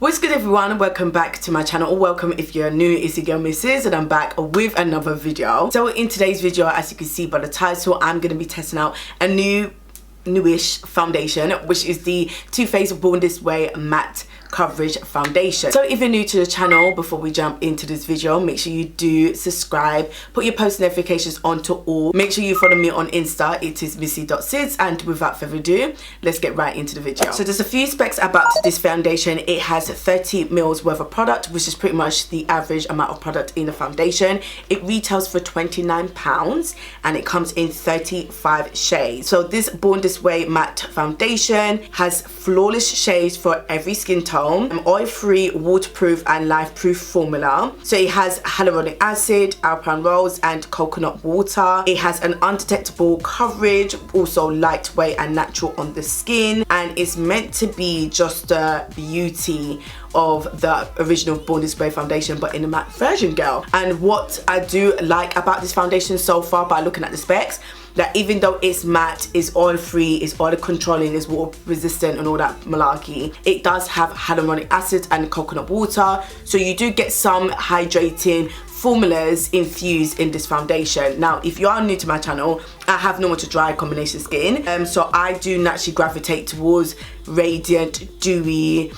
What's good everyone, welcome back to my channel, or welcome if you're new. It's your girl Mrs. and I'm back with another video. So in today's video, as you can see by the title, I'm going to be testing out a newish foundation, which is the Too Faced Born This Way Matte Coverage Foundation. So if you're new to the channel, before we jump into this video, make sure you do subscribe, put your post notifications on to all, make sure you follow me on Insta, it is missy.sydz, and without further ado, let's get right into the video. So there's a few specs about this foundation. It has 30 mils worth of product, which is pretty much the average amount of product in the foundation. It retails for £29 and it comes in 35 shades. So this Born This Way matte foundation has flawless shades for every skin tone, oil-free, waterproof and life-proof formula. So it has hyaluronic acid, alpine rose and coconut water. It has an undetectable coverage, also lightweight and natural on the skin, and it's meant to be just the beauty of the original Born This Way foundation, but in a matte version, girl. And what I do like about this foundation so far, by looking at the specs, that even though it's matte, is oil free, is oil controlling, is water resistant and all that malarkey, it does have hyaluronic acid and coconut water, so you do get some hydrating formulas infused in this foundation. Now if you are new to my channel, I have normal to dry combination skin, so I do naturally gravitate towards radiant, dewy,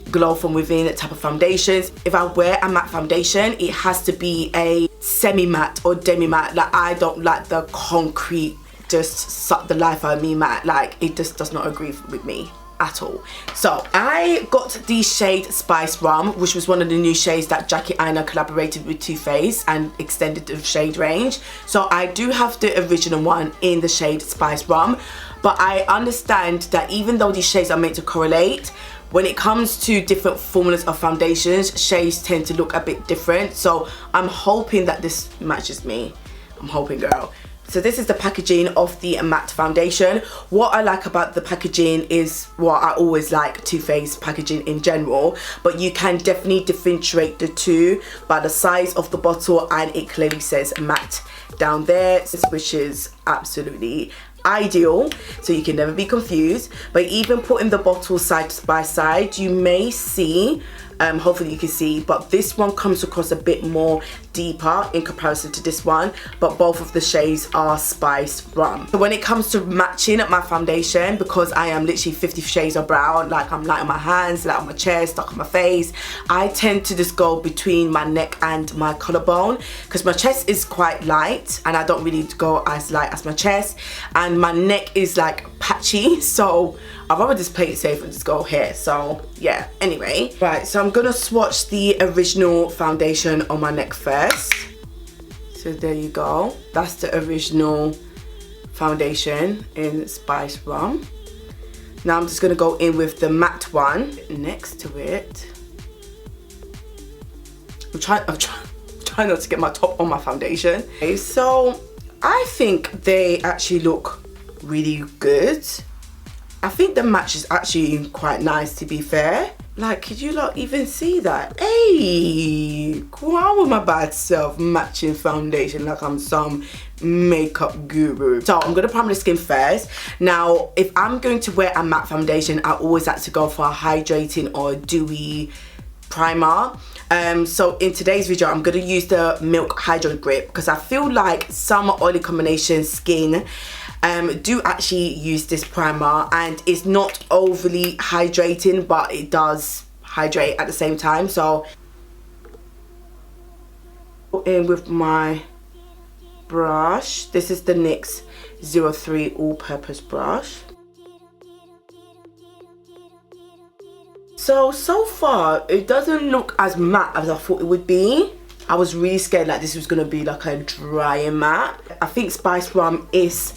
glow from within type of foundations. If I wear a matte foundation, it has to be a semi-matte or demi-matte. Like, I don't like the concrete, just suck the life out of me matte. Like, it just does not agree with me at all. So I got the shade Spice Rum, which was one of the new shades that Jackie Aina collaborated with Too Faced and extended the shade range. So I do have the original one in the shade Spice Rum, but I understand that even though these shades are meant to correlate, when it comes to different formulas of foundations, shades tend to look a bit different. So I'm hoping that this matches me. I'm hoping, girl. So this is the packaging of the matte foundation. What I like about the packaging is, well, I always like Too Faced packaging in general, but you can definitely differentiate the two by the size of the bottle, and it clearly says matte down there, which is absolutely ideal, so you can never be confused. But even putting the bottles side by side, you may see, hopefully you can see, but this one comes across a bit more deeper in comparison to this one, but both of the shades are Spice Rum. So when it comes to matching my foundation, because I am literally 50 shades of brown, like I'm light on my hands, light on my chest, stuck on my face, I tend to just go between my neck and my collarbone, because my chest is quite light and I don't really go as light as my chest, and my neck is like patchy, so I'd rather just play it safe and just go here. So yeah, anyway, right, so I'm gonna swatch the original foundation on my neck first. So there you go, that's the original foundation in Spice Rum. Now I'm just gonna go in with the matte one next to it. I'm trying not to get my top on my foundation. Okay, so I think they actually look really good. I think the match is actually quite nice, to be fair. Like, could you not even see that? Hey, go on with my bad self, matching foundation like I'm some makeup guru. So I'm gonna prime the skin first. Now, if I'm going to wear a matte foundation, I always like to go for a hydrating or dewy primer. So in today's video, I'm gonna use the Milk Hydro Grip, because I feel like some oily combination skin do actually use this primer, and it's not overly hydrating, but it does hydrate at the same time. So in with my brush, this is the NYX 03 all-purpose brush. So far it doesn't look as matte as I thought it would be. I was really scared like this was gonna be like a dry and matte. I think Spice Rum is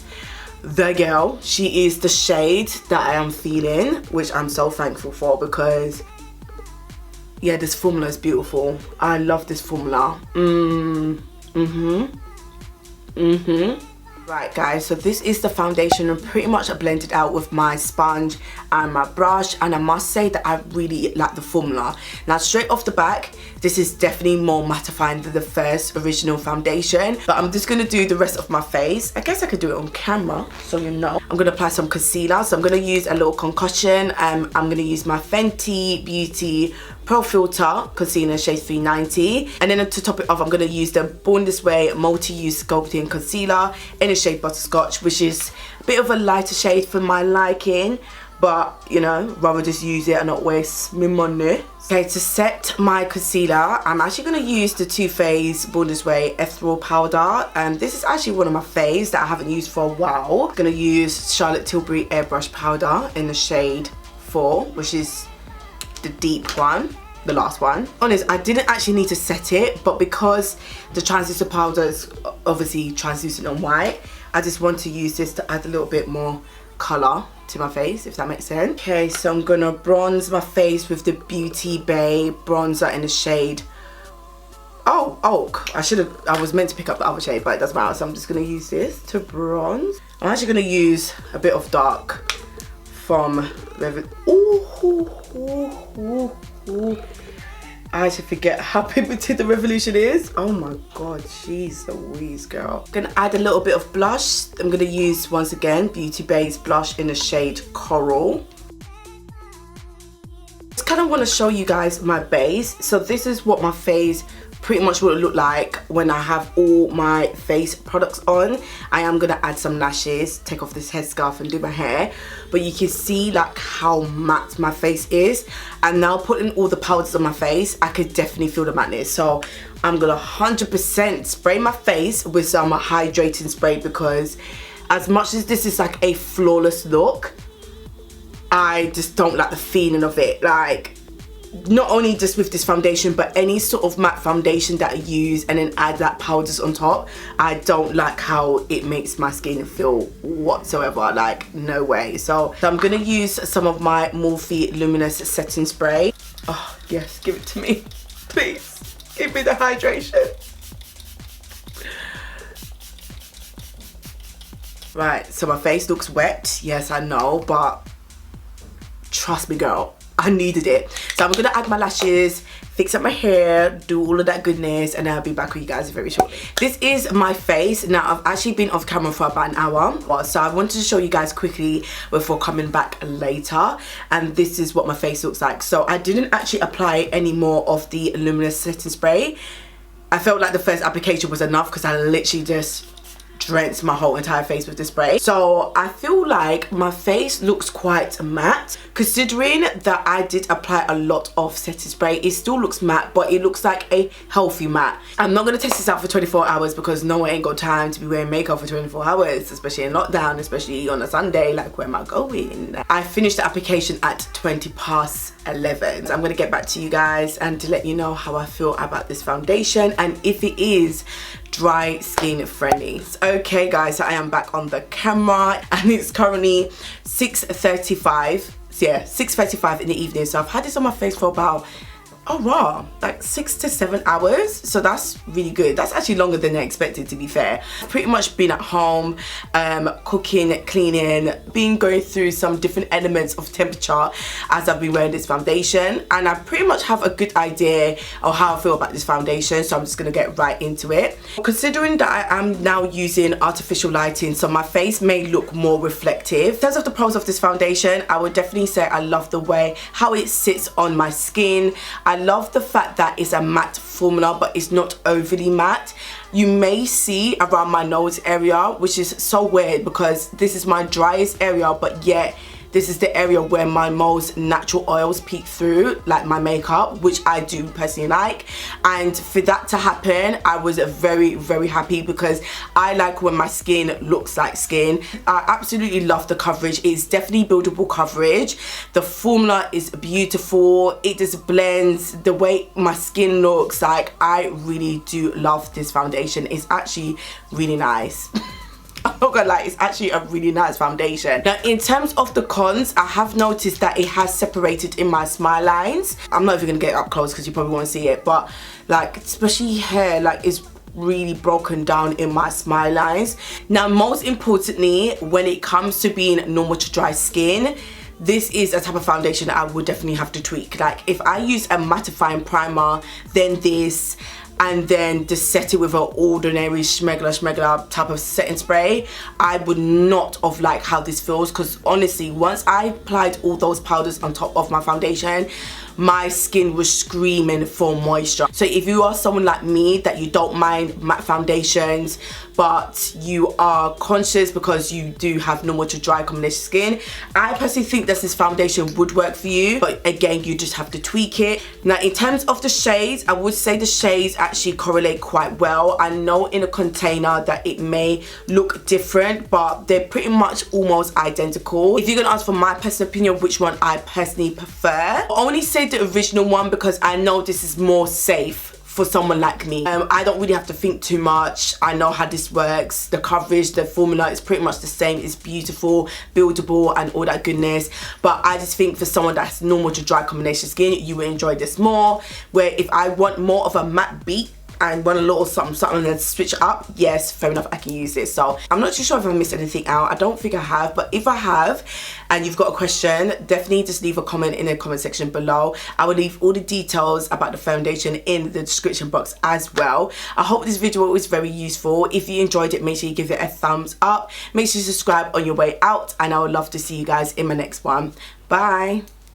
the girl. She is the shade that I am feeling, which I'm so thankful for, because yeah, this formula is beautiful. I love this formula. Right guys, so this is the foundation, and pretty much I blended out with my sponge and my brush, and I must say that I really like the formula. Now straight off the back, this is definitely more mattifying than the first original foundation, but I'm just going to do the rest of my face. I guess I could do it on camera, so you know. I'm going to apply some concealer, so I'm going to use a little concussion. I'm going to use my Fenty Beauty Pro Filter Concealer shade 390. And then to top it off, I'm going to use the Born This Way Multi-Use Sculpting Concealer in the shade Butterscotch, which is a bit of a lighter shade for my liking. But, you know, rather just use it and not waste my money. Okay, to set my concealer, I'm actually going to use the Too Faced Born This Way Ethereal Powder. And this is actually one of my faves that I haven't used for a while. I'm going to use Charlotte Tilbury Airbrush Powder in the shade 4, which is the deep one, the last one. Honest, I didn't actually need to set it, but because the translucent powder is obviously translucent and white, I just want to use this to add a little bit more colour to my face, if that makes sense. Okay, so I'm gonna bronze my face with the Beauty Bay bronzer in the shade Oak. I was meant to pick up the other shade, but it doesn't matter, so I'm just gonna use this to bronze. I'm actually gonna use a bit of dark from I actually forget how pigmented the Revolution is. Oh my god, jeez Louise, girl. I'm gonna add a little bit of blush. I'm gonna use, once again, Beauty Bay's blush in the shade Coral. Just kind of want to show you guys my base. So this is what my face pretty much will look like when I have all my face products on. I am gonna add some lashes, take off this headscarf and do my hair, but you can see like how matte my face is. And now putting all the powders on my face, I could definitely feel the matteness. So I'm gonna 100% spray my face with some hydrating spray, because as much as this is like a flawless look, I just don't like the feeling of it. Like, not only just with this foundation, but any sort of matte foundation that I use and then add that powders on top, I don't like how it makes my skin feel whatsoever. Like, no way. So I'm gonna use some of my Morphe Luminous setting spray. Oh yes, give it to me, please. Give me the hydration. Right, so my face looks wet, yes I know, but trust me girl, I needed it. So I'm gonna add my lashes, fix up my hair, do all of that goodness, and I'll be back with you guys very shortly. This is my face. Now, I've actually been off camera for about an hour, so I wanted to show you guys quickly before coming back later. And this is what my face looks like. So I didn't actually apply any more of the Luminous setting spray. I felt like the first application was enough because I literally just drenched my whole entire face with this spray. So I feel like my face looks quite matte, considering that I did apply a lot of setting spray. It still looks matte, but it looks like a healthy matte. I'm not going to test this out for 24 hours because no one ain't got time to be wearing makeup for 24 hours, especially in lockdown, especially on a Sunday. Like, where am I going? I finished the application at 11:20. So I'm going to get back to you guys and to let you know how I feel about this foundation and if it is dry skin friendly. Okay guys, so I am back on the camera and it's currently 6:35. Yeah, 6:35 in the evening. So I've had this on my face for about, oh wow, like 6 to 7 hours. So that's really good. That's actually longer than I expected, to be fair. I've pretty much been at home, cooking, cleaning, going through some different elements of temperature as I've been wearing this foundation, and I pretty much have a good idea of how I feel about this foundation, so I'm just gonna get right into it. Considering that I am now using artificial lighting, so my face may look more reflective. In terms of the pros of this foundation, I would definitely say I love the way how it sits on my skin. I love the fact that it's a matte formula, but it's not overly matte. You may see around my nose area, which is so weird because this is my driest area, but yet this is the area where my most natural oils peek through, like my makeup, which I do personally like. And for that to happen, I was very, very happy because I like when my skin looks like skin. I absolutely love the coverage. It's definitely buildable coverage. The formula is beautiful. It just blends the way my skin looks. Like, I really do love this foundation. It's actually really nice. I'm not gonna lie, it's actually a really nice foundation. Now, in terms of the cons, I have noticed that it has separated in my smile lines. I'm not even gonna get up close because you probably won't see it, but like, especially here, like, it's really broken down in my smile lines. Now, most importantly, when it comes to being normal to dry skin, this is a type of foundation that I would definitely have to tweak. Like, if I use a mattifying primer, then this, and then just set it with an ordinary schmegler type of setting spray, I would not have liked how this feels, because honestly, once I applied all those powders on top of my foundation, my skin was screaming for moisture. So if you are someone like me that you don't mind matte foundations, but you are conscious because you do have normal to dry combination skin, I personally think that this foundation would work for you, but again, you just have to tweak it. Now, in terms of the shades, I would say the shades actually correlate quite well. I know in a container that it may look different, but they're pretty much almost identical. If you're gonna ask for my personal opinion, which one I personally prefer, I'll only say the original one because I know this is more safe for someone like me. I don't really have to think too much. I know how this works. The coverage, the formula is pretty much the same. It's beautiful, buildable, and all that goodness. But I just think for someone that's normal to dry combination skin, you will enjoy this more. Where if I want more of a matte beat and want a little something and then switch it up, yes, fair enough, I can use this. So I'm not too sure if I missed anything out. I don't think I have, but if I have and you've got a question, definitely just leave a comment in the comment section below. I will leave all the details about the foundation in the description box as well. I hope this video was very useful. If you enjoyed it, make sure you give it a thumbs up. Make sure you subscribe on your way out, and I would love to see you guys in my next one. Bye.